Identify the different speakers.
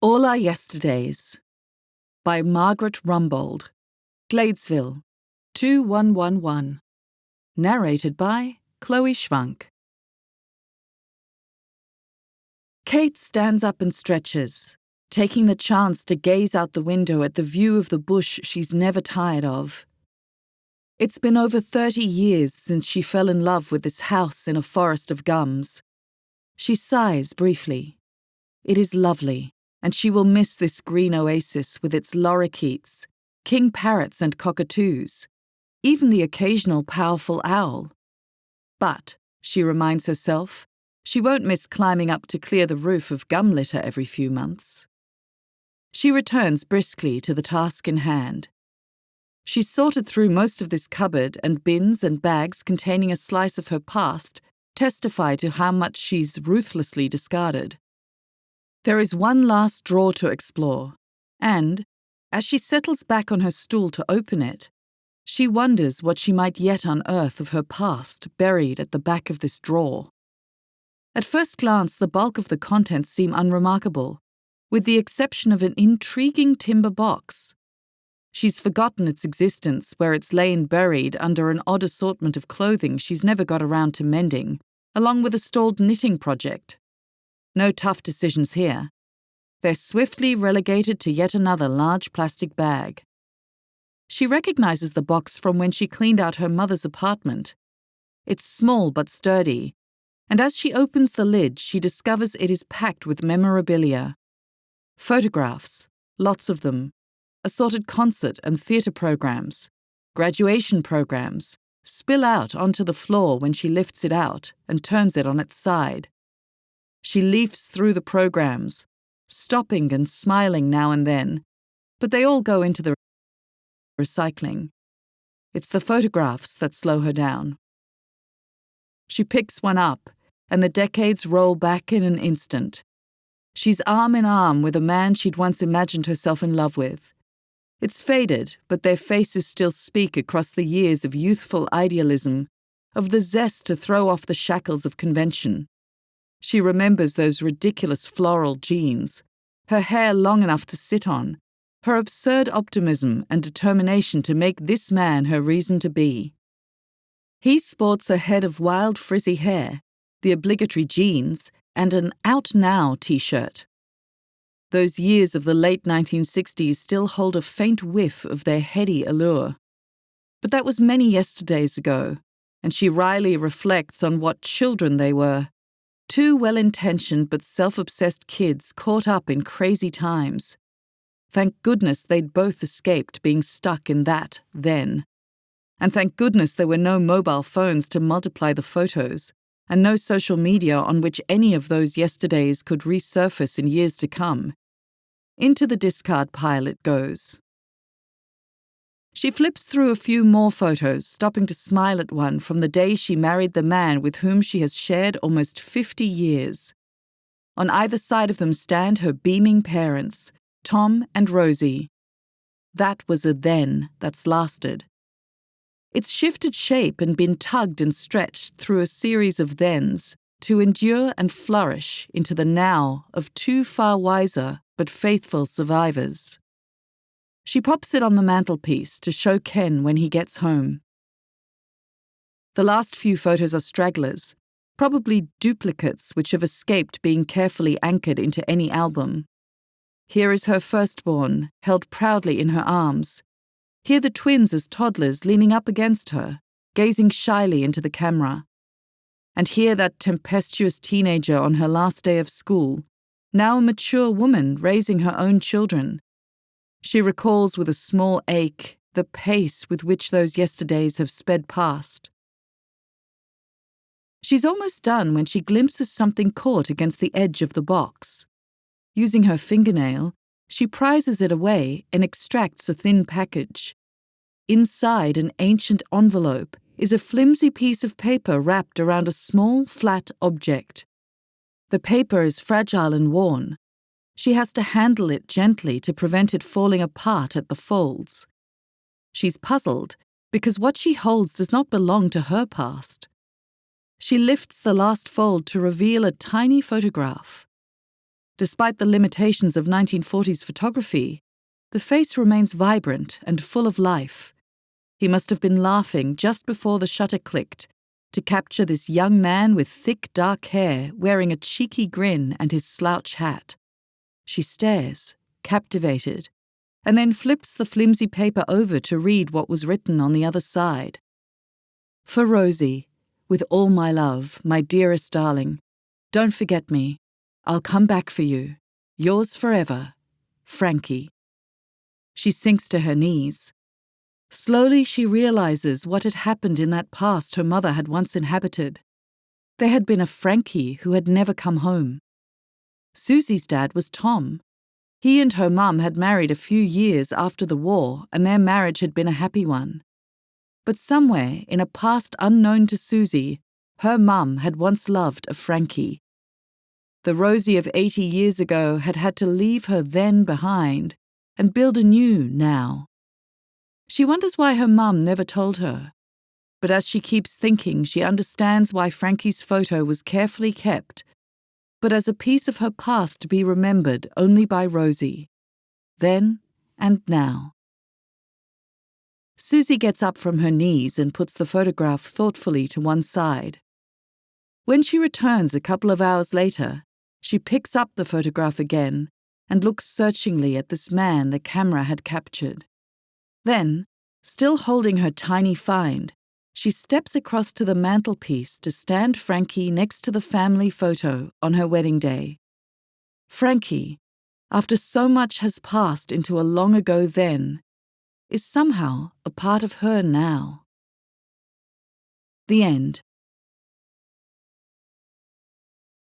Speaker 1: All Our Yesterdays by Margaret Rumbold, Gladesville, 2111. Narrated by Chloe Schwank. Kate stands up and stretches, taking the chance to gaze out the window at the view of the bush she's never tired of. It's been over 30 years since she fell in love with this house in a forest of gums. She sighs briefly. It is lovely, and she will miss this green oasis with its lorikeets, king parrots and cockatoos, even the occasional powerful owl. But, she reminds herself, she won't miss climbing up to clear the roof of gum litter every few months. She returns briskly to the task in hand. She's sorted through most of this cupboard, and bins and bags containing a slice of her past testify to how much she's ruthlessly discarded. There is one last drawer to explore, and, as she settles back on her stool to open it, she wonders what she might yet unearth of her past buried at the back of this drawer. At first glance, the bulk of the contents seem unremarkable, with the exception of an intriguing timber box. She's forgotten its existence where it's lain buried under an odd assortment of clothing she's never got around to mending, along with a stalled knitting project. No tough decisions here. They're swiftly relegated to yet another large plastic bag. She recognizes the box from when she cleaned out her mother's apartment. It's small but sturdy, and as she opens the lid, she discovers it is packed with memorabilia. Photographs, lots of them, assorted concert and theatre programs, graduation programs, spill out onto the floor when she lifts it out and turns it on its side. She leafs through the programs, stopping and smiling now and then, but they all go into the recycling. It's the photographs that slow her down. She picks one up, and the decades roll back in an instant. She's arm in arm with a man she'd once imagined herself in love with. It's faded, but their faces still speak across the years of youthful idealism, of the zest to throw off the shackles of convention. She remembers those ridiculous floral jeans, her hair long enough to sit on, her absurd optimism and determination to make this man her reason to be. He sports a head of wild frizzy hair, the obligatory jeans, and an Out Now t-shirt. Those years of the late 1960s still hold a faint whiff of their heady allure. But that was many yesterdays ago, and she wryly reflects on what children they were. Two well-intentioned but self-obsessed kids caught up in crazy times. Thank goodness they'd both escaped being stuck in that then. And thank goodness there were no mobile phones to multiply the photos, and no social media on which any of those yesterdays could resurface in years to come. Into the discard pile it goes. She flips through a few more photos, stopping to smile at one from the day she married the man with whom she has shared almost 50 years. On either side of them stand her beaming parents, Tom and Rosie. That was a then that's lasted. It's shifted shape and been tugged and stretched through a series of thens to endure and flourish into the now of two far wiser but faithful survivors. She pops it on the mantelpiece to show Ken when he gets home. The last few photos are stragglers, probably duplicates which have escaped being carefully anchored into any album. Here is her firstborn, held proudly in her arms. Here the twins as toddlers leaning up against her, gazing shyly into the camera. And here that tempestuous teenager on her last day of school, now a mature woman raising her own children. She recalls with a small ache the pace with which those yesterdays have sped past. She's almost done when she glimpses something caught against the edge of the box. Using her fingernail, she prizes it away and extracts a thin package. Inside an ancient envelope is a flimsy piece of paper wrapped around a small, flat object. The paper is fragile and worn. She has to handle it gently to prevent it falling apart at the folds. She's puzzled because what she holds does not belong to her past. She lifts the last fold to reveal a tiny photograph. Despite the limitations of 1940s photography, the face remains vibrant and full of life. He must have been laughing just before the shutter clicked to capture this young man with thick dark hair wearing a cheeky grin and his slouch hat. She stares, captivated, and then flips the flimsy paper over to read what was written on the other side. For Rosie, with all my love, my dearest darling, don't forget me. I'll come back for you. Yours forever, Frankie. She sinks to her knees. Slowly she realizes what had happened in that past her mother had once inhabited. There had been a Frankie who had never come home. Susie's dad was Tom. He and her mum had married a few years after the war, and their marriage had been a happy one. But somewhere, in a past unknown to Susie, her mum had once loved a Frankie. The Rosie of 80 years ago had had to leave her then behind and build anew now. She wonders why her mum never told her. But as she keeps thinking, she understands why Frankie's photo was carefully kept, but as a piece of her past to be remembered only by Rosie, then and now. Susie gets up from her knees and puts the photograph thoughtfully to one side. When she returns a couple of hours later, she picks up the photograph again and looks searchingly at this man the camera had captured. Then, still holding her tiny find, she steps across to the mantelpiece to stand Frankie next to the family photo on her wedding day. Frankie, after so much has passed into a long ago then, is somehow a part of her now. The end.